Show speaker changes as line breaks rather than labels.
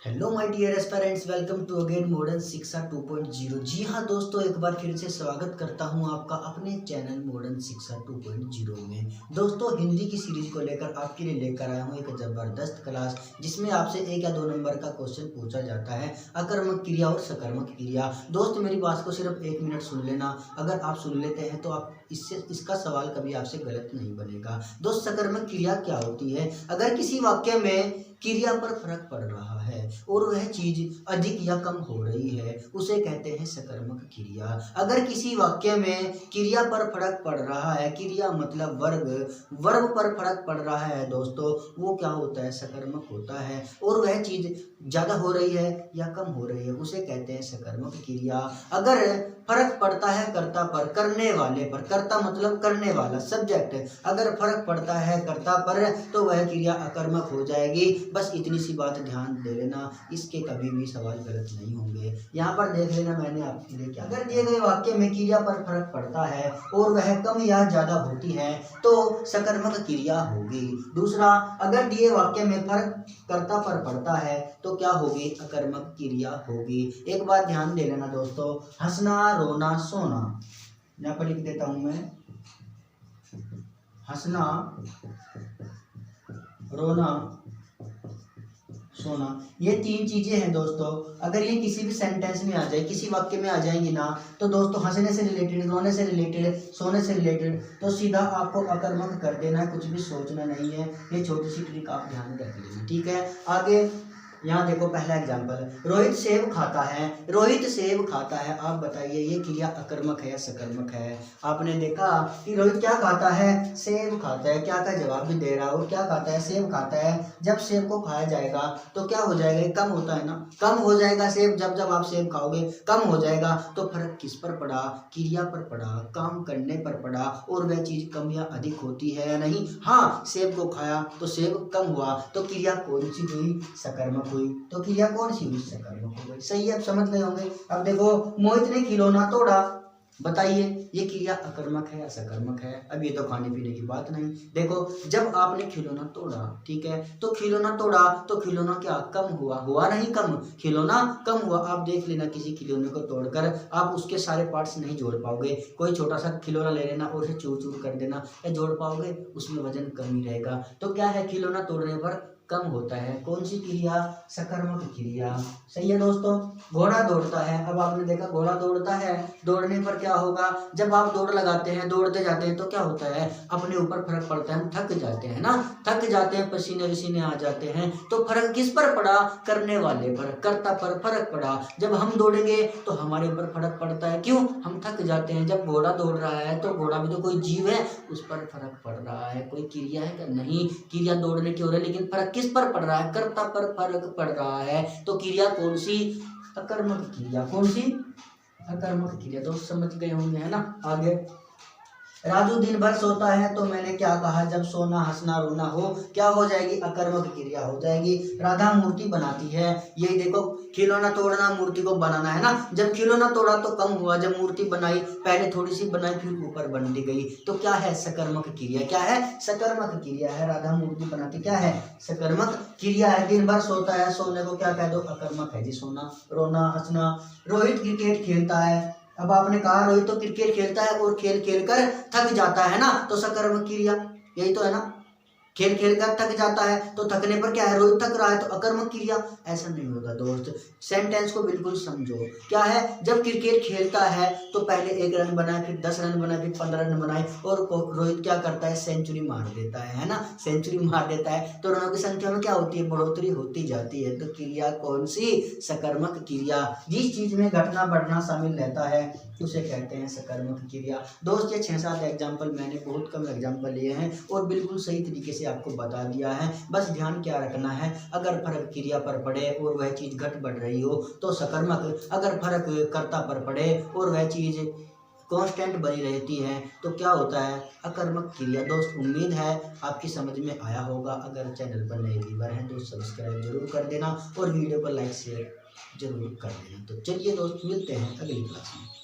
Hello my dear aspirants, welcome to again modern Shiksha 2.0। जी हाँ दोस्तों, एक बार फिर से स्वागत करता हूँ आपका अपने चैनल मॉडर्न शिक्षा 2.0 में। दोस्तों, हिंदी की सीरीज को लेकर आपके लिए लेकर आया हूँ एक ज़बरदस्त क्लास, जिसमें आपसे 1 या 2 नंबर का क्वेश्चन पूछा जाता है, अकर्मक क्रिया और सकर्मक क्रिया। दोस्त, मेरी बात को सिर्फ 1 मिनट सुन लेना। अगर आप सुन लेते हैं तो आप इसका सवाल कभी आपसे गलत नहीं बनेगा। दोस्त, सकर्मक क्रिया क्या होती है? अगर किसी वाक्य में क्रिया पर फर्क पड़ रहा है और वह चीज अधिक या कम हो रही है, उसे कहते हैं सकर्मक क्रिया। अगर किसी वाक्य में क्रिया पर फर्क पड़ रहा है, क्रिया मतलब वर्ब पर फर्क पड़ रहा है दोस्तों, वो क्या होता है? सकर्मक होता है। और वह चीज ज्यादा हो रही है या कम हो रही है, उसे कहते हैं सकर्मक क्रिया। अगर फर्क पड़ता है कर्ता पर, करने वाले पर, कर्ता मतलब करने वाला सब्जेक्ट, अगर फर्क पड़ता है कर्ता पर तो वह क्रिया अकर्मक हो जाएगी। बस इतनी सी बात ध्यान दे लेना, इसके कभी भी सवाल गलत नहीं होंगे। यहाँ पर देख लेना मैंने आपके लिए क्या, अगर दिए गए वाक्य में क्रिया पर फर्क पड़ता है और वह कम या ज्यादा होती है तो सकर्मक क्रिया होगी। दूसरा, अगर दिए वाक्य में फर्क कर्ता पर पड़ता है तो क्या होगी? अकर्मक क्रिया होगी। एक बात ध्यान दे लेना दोस्तों, हंसना, रोना, सोना, यहाँ पर लिख देता हूं मैं, हंसना, रोना, सोना, ये 3 चीजें हैं दोस्तों। अगर ये किसी भी सेंटेंस में आ जाए, किसी वाक्य में आ जाएंगी ना, तो दोस्तों हंसने से रिलेटेड, रोने से रिलेटेड, सोने से रिलेटेड, तो सीधा आपको अकर्मक कर देना है, कुछ भी सोचना नहीं है। ये छोटी सी ट्रिक आप ध्यान रख लेना, ठीक है। आगे यहाँ देखो, पहला एग्जाम्पल, रोहित सेब खाता है। रोहित सेब खाता है, आप बताइए ये क्रिया अकर्मक है या सकर्मक है? आपने देखा कि रोहित क्या खाता है? सेब खाता है। क्या का जवाब भी दे रहा है, और क्या खाता है? सेब खाता है। जब सेब को खाया जाएगा तो क्या हो जाएगा? कम होता है ना, कम हो जाएगा सेब। जब जब आप सेब खाओगे कम हो जाएगा। तो फर्क किस पर पड़ा? क्रिया पर पड़ा, काम करने पर पड़ा। और वह चीज कम या अधिक होती है या नहीं? हाँ, सेब को खाया तो सेब कम हुआ, तो क्रिया कौन सी हुई? सकर्मक हुई। तो क्रिया कौन सी हुई? सकर्मक हो गई। सही है, अब समझ गए होंगे। अब देखो, मोहित ने खिलौना तोड़ा, बताइए ये क्रिया अकर्मक है या सकर्मक है? अब ये तो खाने पीने की बात नहीं। देखो, जब आपने खिलौना तोड़ा, ठीक है, तो खिलौना तोड़ा तो खिलौना क्या कम हुआ? हुआ नहीं कम, खिलौना कम हुआ। आप देख लेना, किसी खिलौने को तोड़कर आप उसके सारे पार्ट्स नहीं जोड़ पाओगे। कोई छोटा सा खिलौना ले लेना और उसे चूर चूर कर देना, या जोड़ पाओगे? उसमें वजन कम ही रहेगा। तो क्या है? खिलौना तोड़ने पर कम होता है। कौन सी क्रिया? सकर्मक क्रिया। सही है दोस्तों। घोड़ा दौड़ता है, अब आपने देखा घोड़ा दौड़ता है, दौड़ने पर क्या होगा? जब आप दौड़ लगाते हैं, दौड़ते जाते हैं, तो क्या होता है? अपने ऊपर फर्क पड़ता है, हम थक जाते हैं ना, थक जाते हैं, पसीने वसीने आ जाते हैं। तो फर्क किस पर पड़ा? करने वाले पर, कर्ता पर फर्क पड़ा। जब हम दौड़ेंगे तो हमारे ऊपर फर्क पड़ता है। क्यों? हम थक जाते हैं। जब घोड़ा दौड़ रहा है तो घोड़ा भी तो कोई जीव है, उस पर फर्क पड़ रहा है। कोई क्रिया है क्या? नहीं, क्रिया दौड़ने की हो रही है, लेकिन फर्क किस पर पड़ रहा है? कर्ता पर फर्क पड़ रहा है। तो क्रिया कौन सी? अकर्मक क्रिया। कौन सी? अकर्मक क्रिया। दोस्त समझ गए होंगे, है ना। आगे, राजू दिन भर सोता है, तो मैंने क्या कहा? जब सोना, हंसना, रोना हो, क्या हो जाएगी? अकर्मक क्रिया हो जाएगी। राधा मूर्ति बनाती है, यही देखो, खिलौना तोड़ना, मूर्ति को बनाना, है ना। जब खिलौना तोड़ा तो कम हुआ, जब मूर्ति बनाई, पहले थोड़ी सी बनाई फिर ऊपर बनती गई, तो क्या है? सकर्मक क्रिया। क्या है? सकर्मक क्रिया है। राधा मूर्ति बनाती, क्या है? सकर्मक क्रिया है। दिन भर सोता है, सोने को क्या कह दो? अकर्मक है जी, सोना। रोना, हंसना। रोहित क्रिकेट खेलता है, अब आपने कहा रोहित तो क्रिकेट खेलता है और खेल खेल कर थक जाता है ना, तो सकर्मक क्रिया यही तो है ना। खेल खेल कर थक जाता है, तो थकने पर क्या है? रोहित थक रहा है, तो अकर्मक क्रिया। ऐसा नहीं होता दोस्त, सेंटेंस को बिल्कुल समझो। क्या है? जब क्रिकेट खेलता है तो पहले 1 रन बनाए, फिर 10 रन बनाए, फिर 15 रन बनाए, और रोहित क्या करता है? सेंचुरी मार देता है ना, सेंचुरी मार देता है, तो रनों की संख्या में क्या होती है? बढ़ोतरी होती जाती है। तो क्रिया कौन सी? सकर्मक क्रिया। जिस चीज में घटना बढ़ना शामिल रहता है उसे कहते हैं सकर्मक क्रिया। दोस्त, ये 6-7 एग्जाम्पल मैंने बहुत कम एग्जाम्पल लिए हैं और बिल्कुल सही तरीके से आपको बता दिया है। बस ध्यान क्या रखना है? अगर फर्क क्रिया पर पड़े और वह चीज घट बढ़ रही हो तो सकर्मक, अगर फर्क कर्ता पर पड़े और वह चीज कांस्टेंट बनी रहती है तो क्या होता है? अकर्मक क्रिया। दोस्त, उम्मीद है आपकी समझ में आया होगा। अगर चैनल पर नए व्यूअर हैं दोस्त, सब्सक्राइब जरूर कर देना और वीडियो को लाइक शेयर जरूर कर देना। तो चलिए दोस्त, मिलते हैं अगली क्लास में।